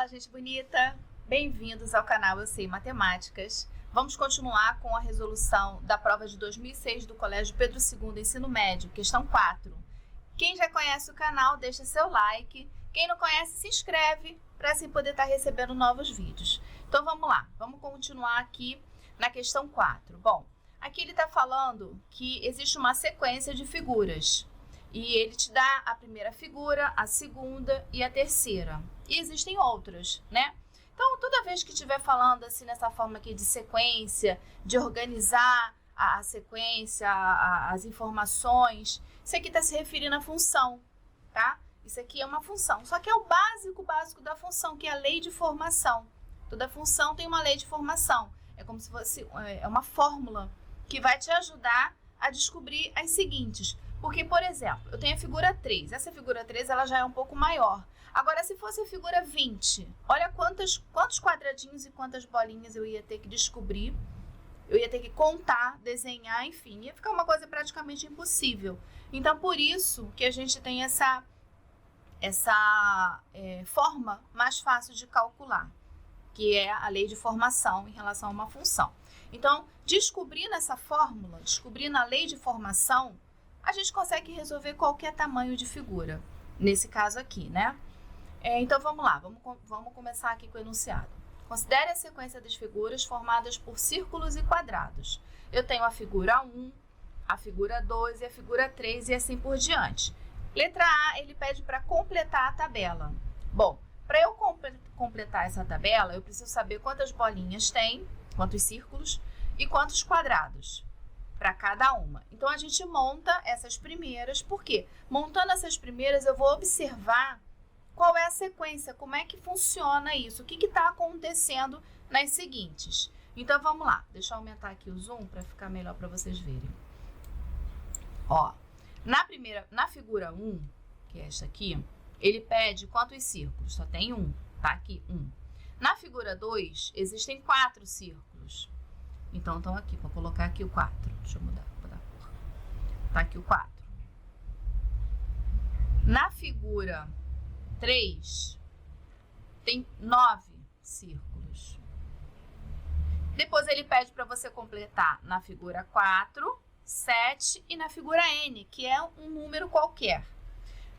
Fala, gente bonita! Bem-vindos ao canal Eu Sei Matemáticas. Vamos continuar com a resolução da prova de 2006 do Colégio Pedro II, Ensino Médio, questão 4. Quem já conhece o canal, deixa seu like. Quem não conhece, se inscreve para assim poder estar recebendo novos vídeos. Então vamos lá, vamos continuar aqui na questão 4. Bom, aqui ele está falando que existe uma sequência de figuras. E ele te dá a primeira figura, a segunda e a terceira. E existem outras, né? Então, toda vez que estiver falando assim nessa forma aqui de sequência, de organizar a sequência, as informações, isso aqui está se referindo à função, tá? Isso aqui é uma função. Só que é o básico da função, que é a lei de formação. Toda função tem uma lei de formação. É como se fosse uma fórmula que vai te ajudar a descobrir as seguintes. Porque, por exemplo, eu tenho a figura 3. Essa figura 3 ela já é um pouco maior. Agora, se fosse a figura 20, olha quantos quadradinhos e quantas bolinhas eu ia ter que descobrir. Eu ia ter que contar, desenhar, enfim. Ia ficar uma coisa praticamente impossível. Então, por isso que a gente tem essa forma mais fácil de calcular, que é a lei de formação em relação a uma função. Então, descobrindo essa fórmula, descobrindo a lei de formação, a gente consegue resolver qualquer tamanho de figura, nesse caso aqui, né? Então, vamos lá, vamos começar aqui com o enunciado. Considere a sequência das figuras formadas por círculos e quadrados. Eu tenho a figura 1, a figura 2 e a figura 3 e assim por diante. Letra A, ele pede para completar a tabela. Bom, para eu completar essa tabela, eu preciso saber quantas bolinhas tem, quantos círculos e quantos quadrados para cada uma. Então, a gente monta essas primeiras. Por quê? Montando essas primeiras, eu vou observar qual é a sequência, como é que funciona isso, o que está acontecendo nas seguintes. Então, vamos lá. Deixa eu aumentar aqui o zoom para ficar melhor para vocês verem. Ó, na figura 1, que é esta aqui, ele pede quantos círculos? Só tem um, tá aqui, 1. Na figura 2, existem 4 círculos. Então, estão aqui, vou colocar aqui o 4. Deixa eu mudar a cor. Tá aqui o 4. Na figura 3, tem 9 círculos. Depois, ele pede para você completar na figura 4, 7 e na figura N, que é um número qualquer.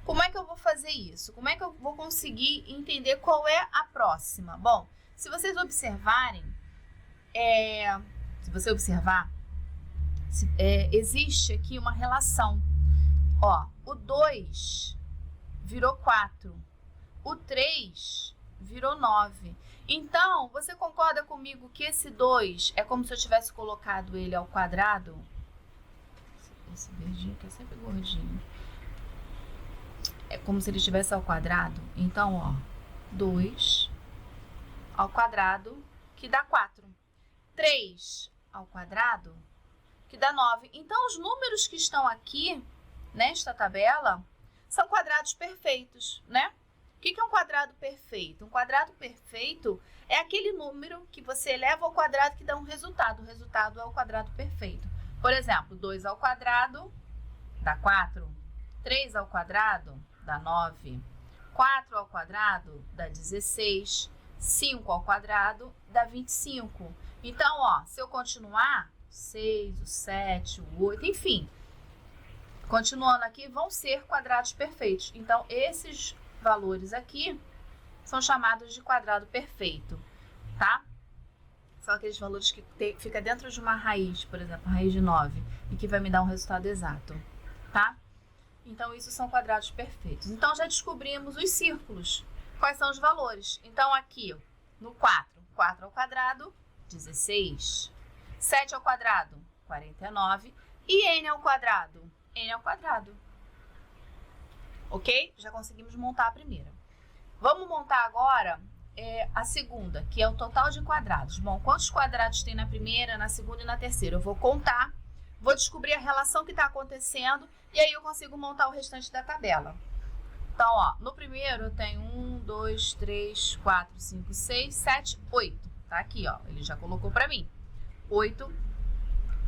Como é que eu vou fazer isso? Como é que eu vou conseguir entender qual é a próxima? Bom, se vocês observarem, existe aqui uma relação. Ó, o 2 virou 4, o 3 virou 9. Então, você concorda comigo que esse 2 é como se eu tivesse colocado ele ao quadrado? Esse verdinho aqui é sempre gordinho. É como se ele estivesse ao quadrado. Então, ó, 2 ao quadrado, que dá 4. 3 ao quadrado, que dá 9. Então, os números que estão aqui, nesta tabela, são quadrados perfeitos, né? O que é um quadrado perfeito? Um quadrado perfeito é aquele número que você eleva ao quadrado que dá um resultado. O resultado é o quadrado perfeito. Por exemplo, 2 ao quadrado dá 4. 3 ao quadrado dá 9. 4 ao quadrado dá 16. 5 ao quadrado dá 25. Então, ó, se eu continuar, 6, o 7, o 8, enfim, continuando aqui, vão ser quadrados perfeitos. Então, esses valores aqui são chamados de quadrado perfeito, tá? São aqueles valores que fica dentro de uma raiz, por exemplo, a raiz de 9, e que vai me dar um resultado exato, tá? Então, isso são quadrados perfeitos. Então, já descobrimos os círculos. Quais são os valores? Então, aqui, no 4, 4 ao quadrado, 16. 7 ao quadrado, 49. E n ao quadrado? N ao quadrado. Ok? Já conseguimos montar a primeira. Vamos montar agora a segunda, que é o total de quadrados. Bom, quantos quadrados tem na primeira, na segunda e na terceira? Eu vou contar, vou descobrir a relação que está acontecendo e aí eu consigo montar o restante da tabela. Então, ó, no primeiro eu tenho 1, 2, 3, 4, 5, 6, 7, 8. Tá aqui, ó, ele já colocou para mim. 8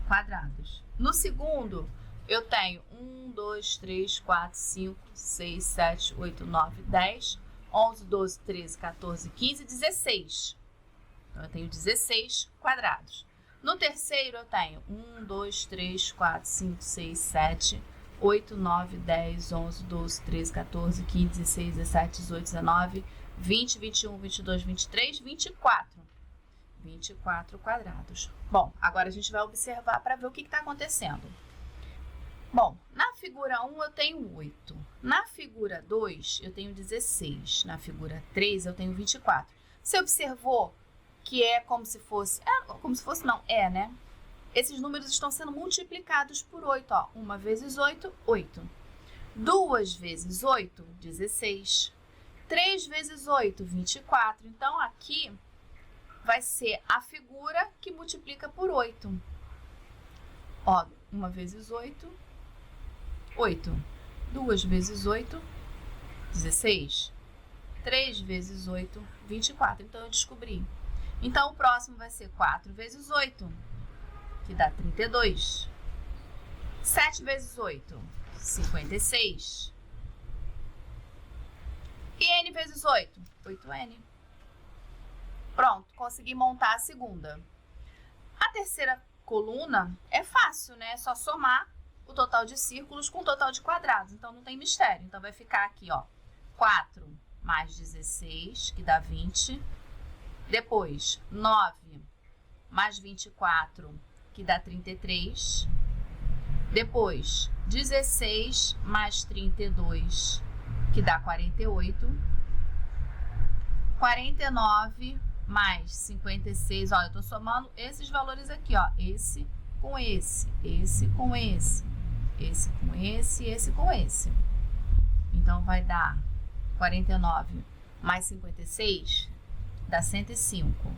quadrados. No segundo, eu tenho 1, 2, 3, 4, 5, 6, 7, 8, 9, 10, 11, 12, 13, 14, 15, 16. Então, eu tenho 16 quadrados. No terceiro, eu tenho 1, 2, 3, 4, 5, 6, 7, 8, 9, 10, 11, 12, 13, 14, 15, 16, 17, 18, 19, 20, 21, 22, 23, 24. 24 quadrados. Bom, agora a gente vai observar para ver o que está acontecendo. Bom, na figura 1 eu tenho 8. Na figura 2 eu tenho 16. Na figura 3 eu tenho 24. Você observou que é como se fosse... não, né? Esses números estão sendo multiplicados por 8, ó. 1 vezes 8, 8. 2 vezes 8, 16. 3 vezes 8, 24. Então, aqui vai ser a figura que multiplica por 8. Ó, 1 vezes 8, 8. 2 vezes 8, 16. 3 vezes 8, 24. Então, eu descobri. Então, o próximo vai ser 4 vezes 8, que dá 32. 7 vezes 8, 56. E n vezes 8? 8n. Pronto, consegui montar a segunda. A terceira coluna é fácil, né? É só somar o total de círculos com o total de quadrados. Então, não tem mistério. Então, vai ficar aqui, ó, 4 mais 16, que dá 20. Depois, 9 mais 24, que dá 33. Depois, 16 mais 32, que dá 48. 49 mais 56, ó, eu tô somando esses valores aqui, ó, esse com esse, esse com esse, esse com esse, esse com esse. Então, vai dar 49 mais 56, dá 105.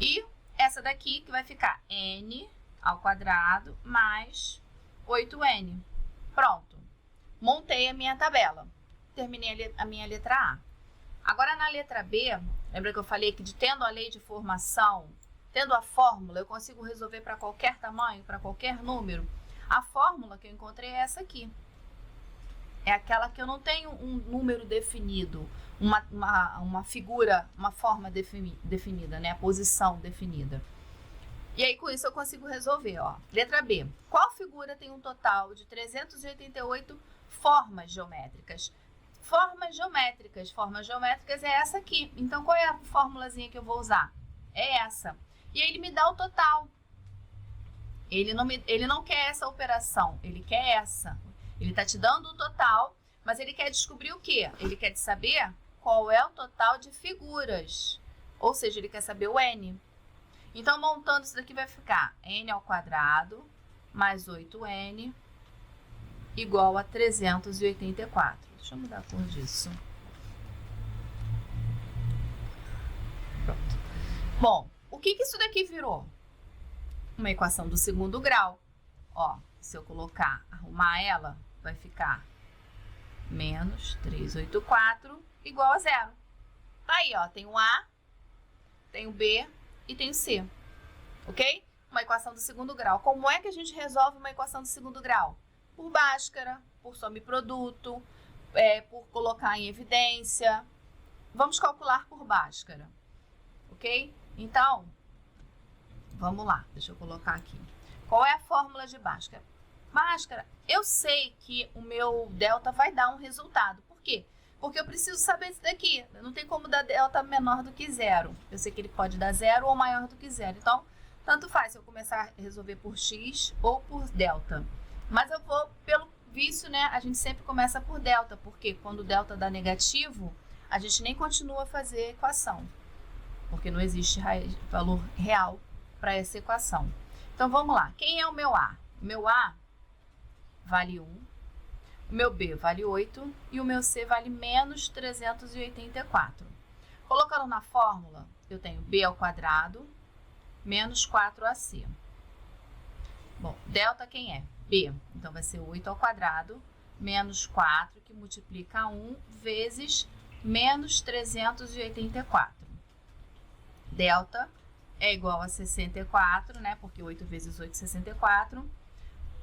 E essa daqui que vai ficar n ao quadrado mais 8n. Pronto. Montei a minha tabela. Terminei a minha letra A. Agora, na letra B, lembra que eu falei que tendo a lei de formação, tendo a fórmula, eu consigo resolver para qualquer tamanho, para qualquer número? A fórmula que eu encontrei é essa aqui. É aquela que eu não tenho um número definido, uma figura, uma forma definida, né? A posição definida. E aí, com isso, eu consigo resolver, ó. Letra B. Qual figura tem um total de 388 formas geométricas? Formas geométricas é essa aqui. Então, qual é a formulazinha que eu vou usar? É essa. E aí, ele me dá o total. Ele não quer essa operação, ele quer essa. Ele está te dando o total, mas ele quer descobrir o quê? Ele quer saber qual é o total de figuras. Ou seja, ele quer saber o n. Então, montando isso daqui vai ficar n ao quadrado mais 8n igual a 384. Deixa eu mudar a cor disso. Pronto. Bom, o que isso daqui virou? Uma equação do segundo grau. Ó, se eu colocar, arrumar ela, vai ficar menos 384 igual a zero. Aí, ó, tem o A, tem o B e tem o C. Ok? Uma equação do segundo grau. Como é que a gente resolve uma equação do segundo grau? Por Bhaskara, por soma e produto, por colocar em evidência. Vamos calcular por Bhaskara. Ok? Então, vamos lá. Deixa eu colocar aqui. Qual é a fórmula de Bhaskara? Bhaskara, eu sei que o meu delta vai dar um resultado. Por quê? Porque eu preciso saber isso daqui. Não tem como dar delta menor do que zero. Eu sei que ele pode dar zero ou maior do que zero. Então, tanto faz se eu começar a resolver por x ou por delta. Mas eu vou, pelo vício, né? A gente sempre começa por delta. Porque quando o delta dá negativo, a gente nem continua a fazer a equação. Porque não existe valor real para essa equação. Então, vamos lá. Quem é o meu A? O meu A vale 1, o meu B vale 8 e o meu C vale menos 384. Colocando na fórmula, eu tenho B ao quadrado menos 4AC. Bom, delta quem é? B. Então, vai ser 8 ao quadrado menos 4, que multiplica 1 vezes menos 384. Delta é igual a 64, né? Porque 8 vezes 8 é 64.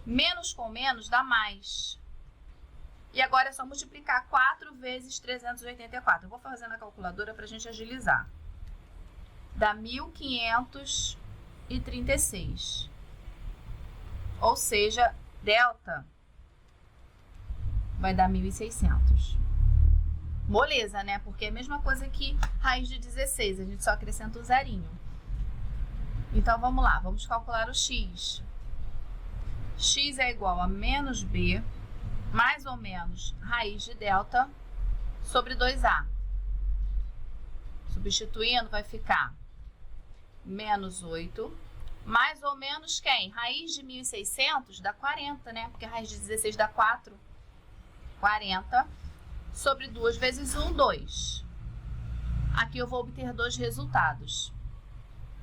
Menos com menos dá mais. E agora é só multiplicar 4 vezes 384. Eu vou fazer na calculadora para a gente agilizar. Dá 1.536. Ou seja, delta vai dar 1.600. Moleza, né? Porque é a mesma coisa que raiz de 16. A gente só acrescenta o zerinho. Então, vamos lá. Vamos calcular o x. X é igual a menos b, mais ou menos raiz de delta, sobre 2a. Substituindo, vai ficar menos 8, mais ou menos quem? Raiz de 1.600 dá 40, né? Porque raiz de 16 dá 4. 40 sobre 2 vezes 1, 2. Aqui eu vou obter dois resultados.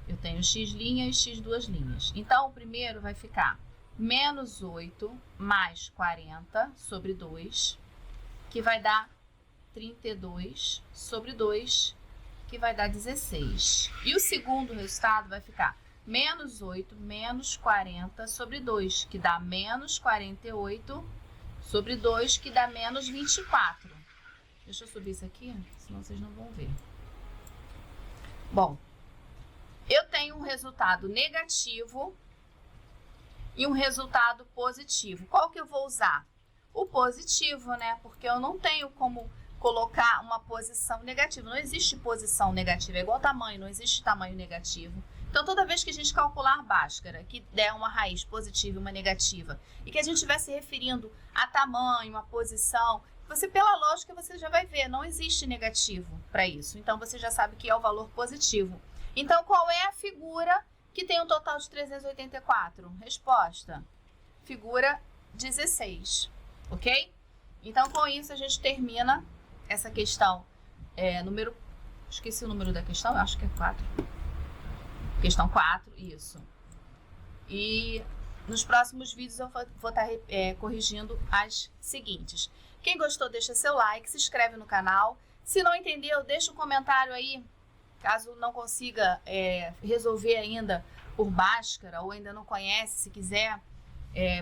Eu tenho x' e x duas linhas. Então, o primeiro vai ficar menos 8 mais 40 sobre 2, que vai dar 32 sobre 2, que vai dar 16. E o segundo resultado vai ficar menos 8 menos 40 sobre 2, que dá menos 48 sobre 2, que dá menos 24. Deixa eu subir isso aqui, senão vocês não vão ver. Bom, eu tenho um resultado negativo e um resultado positivo. Qual que eu vou usar? O positivo, né? Porque eu não tenho como colocar uma posição negativa. Não existe posição negativa, é igual tamanho, não existe tamanho negativo. Então, toda vez que a gente calcular Bhaskara, que der uma raiz positiva e uma negativa, e que a gente estiver se referindo a tamanho, a posição, você, pela lógica, você já vai ver, não existe negativo para isso. Então, você já sabe que é o valor positivo. Então, qual é a figura que tem um total de 384? Resposta: figura 16, ok? Então, com isso, a gente termina essa questão, esqueci o número da questão, eu acho que é 4. Questão 4, isso. E nos próximos vídeos eu vou estar corrigindo as seguintes. Quem gostou, deixa seu like, se inscreve no canal. Se não entendeu, deixa um comentário aí. Caso não consiga resolver ainda por Bhaskara ou ainda não conhece, se quiser,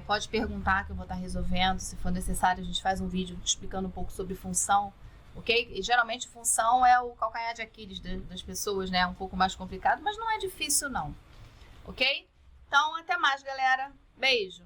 pode perguntar que eu vou estar resolvendo. Se for necessário, a gente faz um vídeo explicando um pouco sobre função, ok? E, geralmente, função é o calcanhar de Aquiles das pessoas, né? É um pouco mais complicado, mas não é difícil não, ok? Então, até mais, galera. Beijo!